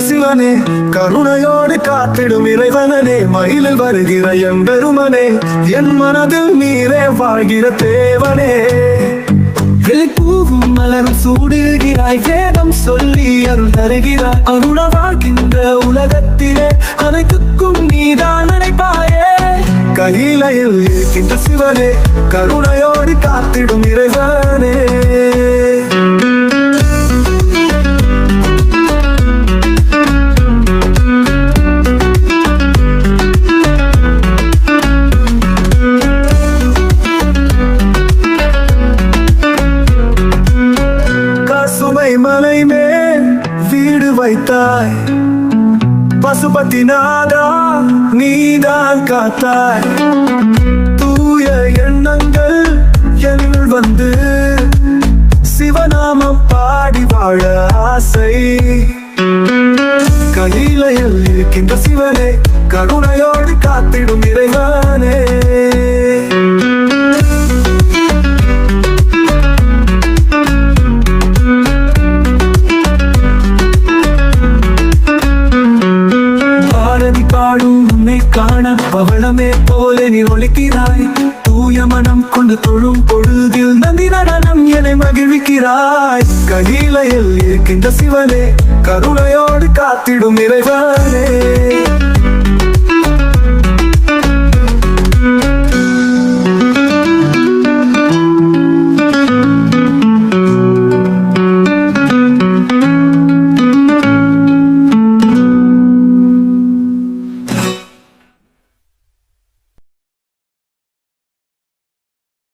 சிவனே, கருணையோடு காத்திடும் இறைவனே, மயிலில் வருகிற எம்பெருமனே, என் மனதில் நீரே வாழ்கிற தேவனே. பூவும் மலரும் சூடுகிறாய், வேதம் சொல்லி அருள் தருகிறாய், அருள வாழ்கின்ற உலகத்திலே அனைத்துக்கும் நீதான் நினைப்பாயே. கையிலையில் இருக்கின்ற சிவனே, கருணையோடு காத்திடும் இறைவனே. மலை மேல் வீடு வைத்தாய், பசுபதி நாதா நீதான் காத்தாய். தூய எண்ணங்கள் என்னுள் வந்து சிவநாமம் பாடி வாழ ஆசை. கையிலையில் இருக்கின்ற சிவனே, கருணையோடு காத்திடும் இறைவனே. காண பவளமே போல நீ ஒழிக்கிறாய், தூய மனம் கொண்டு தொழும் பொழுதில் நந்தி நடனம் என மகிழ்விக்கிறாய். கையிலையில் இருக்கின்ற சிவனே, கருணையோடு காத்திடும் இறைவனே.